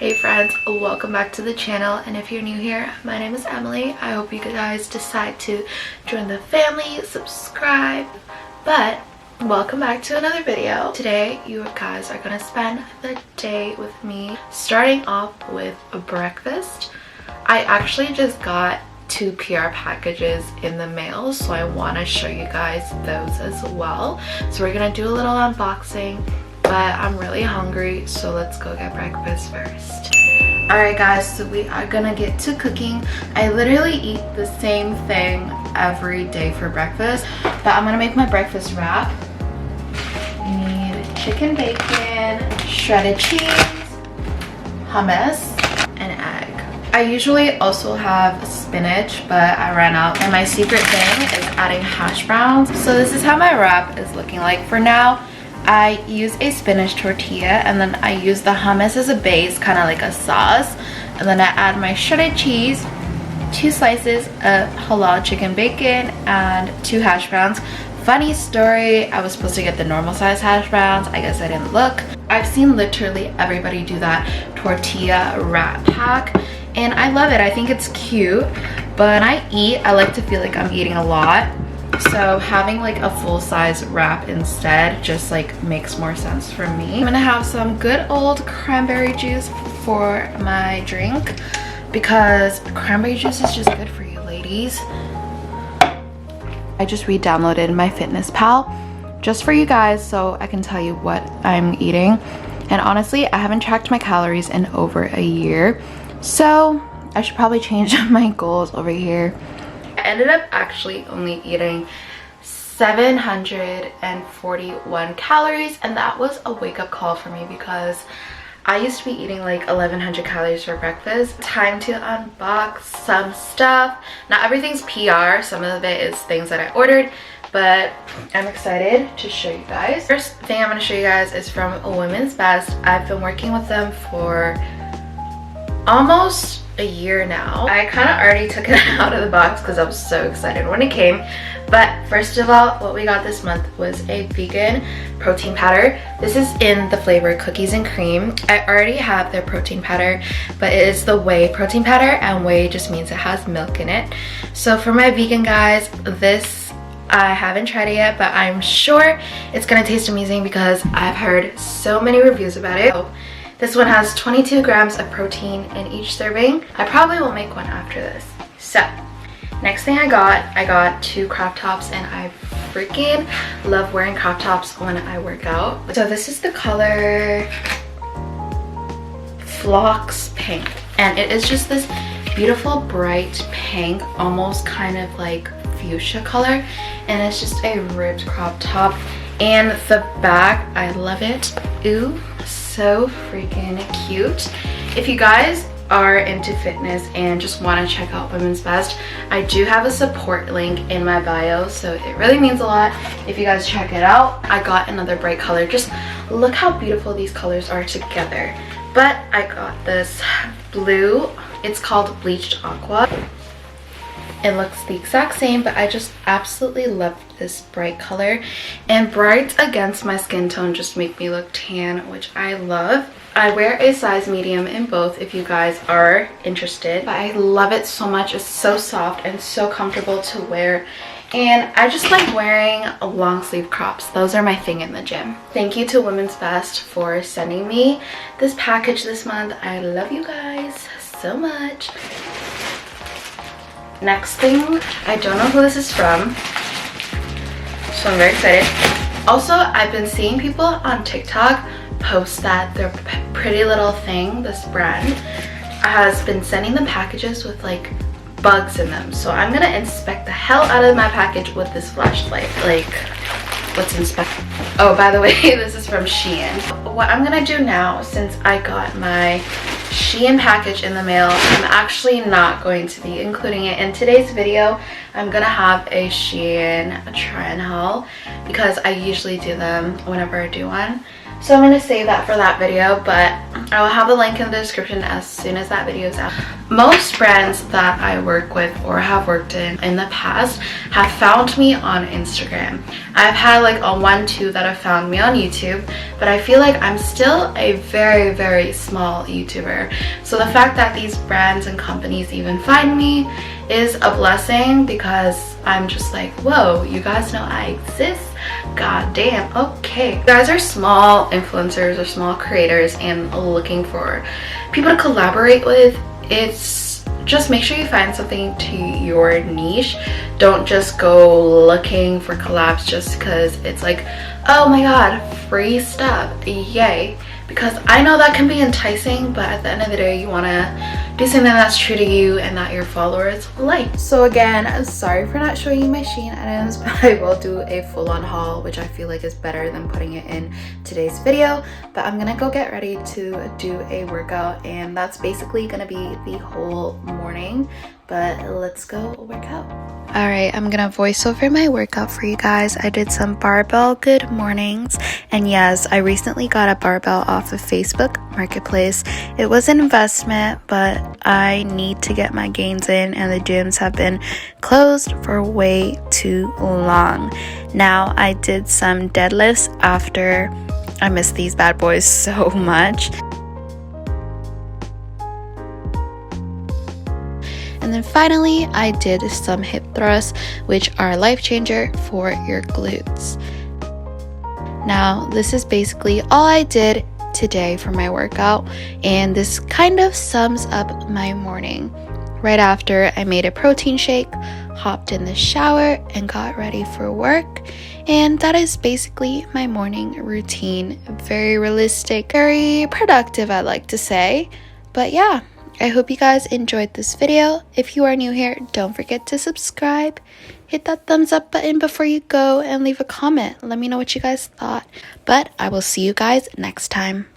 Hey friends, welcome back to the channel, and if you're new here, my name is Emily. I hope you guys decide to join the family, subscribe, but welcome back to another video. Today you guys are gonna spend the day with me, starting off with a breakfast. I actually just got 2 PR packages in the mail, so I want to show you guys those as well. So we're gonna do a little unboxing, but I'm really hungry, so let's go get breakfast first. Alright guys, so we are gonna get to cooking. I literally eat the same thing every day for breakfast, but I'm gonna make my breakfast wrap. We need chicken bacon, shredded cheese, hummus, and egg. I usually also have spinach, but I ran out, and my secret thing is adding hash browns. So this is how my wrap is looking like for now. I use a spinach tortilla, and then I use the hummus as a base, kind of like a sauce, and then I add my shredded cheese, 2 slices of halal chicken bacon, and 2 hash browns. Funny story, I was supposed to get the normal size hash browns. I guess I didn't look. I've seen literally everybody do that tortilla wrap pack, and I love it. I think it's cute, but when I eat, I like to feel like I'm eating a lot. So having like a full-size wrap instead just like makes more sense for me. I'm gonna have some good old cranberry juice for my drink because cranberry juice is just good for you ladies. I just re-downloaded MyFitnessPal just for you guys so I can tell you what I'm eating, and honestly I haven't tracked my calories in over a year, so I should probably change my goals over here. I ended up actually only eating 741 calories, and that was a wake-up call for me because I used to be eating like 1100 calories for breakfast. Time to unbox some stuff. Not everything's PR, some of it is things that I ordered, but I'm excited to show you guys. First thing I'm going to show you guys is from Women's Best. I've been working with them for almost a year now. I kind of already took it out of the box because I was so excited when it came. But first of all, what we got this month was a vegan protein powder. This is in the flavor cookies and cream. I already have their protein powder, but it is the whey protein powder, and whey just means it has milk in it. So for my vegan guys, this I haven't tried it yet, but I'm sure it's gonna taste amazing because I've heard so many reviews about it. So this one has 22 grams of protein in each serving. I probably will make one after this. So next thing I got 2 crop tops, and I freaking love wearing crop tops when I work out. So this is the color Phlox Pink, and it is just this beautiful bright pink, almost kind of like fuchsia color, and it's just a ribbed crop top. And the back, I love it. Ooh, so freaking cute. If you guys are into fitness and just want to check out Women's Best, I do have a support link in my bio, so it really means a lot if you guys check it out. I got another bright color. Just look how beautiful these colors are together. But I got this blue. It's called Bleached Aqua. It looks the exact same, but I just absolutely love this bright color, and bright against my skin tone just make me look tan, which I love. I wear a size medium in both if you guys are interested, but I love it so much. It's so soft and so comfortable to wear, and I just like wearing long sleeve crops. Those are my thing in the gym. Thank you to Women's Best for sending me this package this month. I love you guys so much. Next thing, I don't know who this is from, so I'm very excited. Also, I've been seeing people on TikTok post that their Pretty Little Thing, this brand, has been sending them packages with like bugs in them. So I'm gonna inspect the hell out of my package with this flashlight. Like, let's inspect. Oh, by the way, this is from Shein. What I'm gonna do now, since I got my Shein package in the mail, I'm actually not going to be including it in today's video. I'm gonna have a Shein try and haul because I usually do them whenever I do one. So I'm going to save that for that video, but I will have the link in the description as soon as that video is out. Most brands that I work with or have worked in the past have found me on Instagram. I've had like a 1-2 that have found me on YouTube, but I feel like I'm still a very, very small YouTuber. So the fact that these brands and companies even find me is a blessing, because I'm just like, whoa, you guys know I exist? God damn, okay. You guys are small influencers or small creators and looking for people to collaborate with. It's just make sure you find something to your niche. Don't just go looking for collabs just because it's like, oh my god, free stuff, yay. Because I know that can be enticing, but at the end of the day, you want to do something that's true to you and that your followers like. So again, sorry for not showing you my Shein items, but I will do a full-on haul, which I feel like is better than putting it in today's video. But I'm gonna go get ready to do a workout, and that's basically gonna be the whole morning. But let's go work out. Alright, I'm gonna voice over my workout for you guys. I did some barbell good mornings, and yes, I recently got a barbell off of Facebook Marketplace. It was an investment, but I need to get my gains in, and the gyms have been closed for way too long. Now, I did some deadlifts after. I miss these bad boys so much. And then finally, I did some hip thrusts, which are a life changer for your glutes. Now, this is basically all I did today for my workout, and this kind of sums up my morning. Right after, I made a protein shake, hopped in the shower, and got ready for work. And that is basically my morning routine. Very realistic, very productive, I like to say. But yeah. I hope you guys enjoyed this video. If you are new here, don't forget to subscribe. Hit that thumbs up button before you go and leave a comment. Let me know what you guys thought. But I will see you guys next time.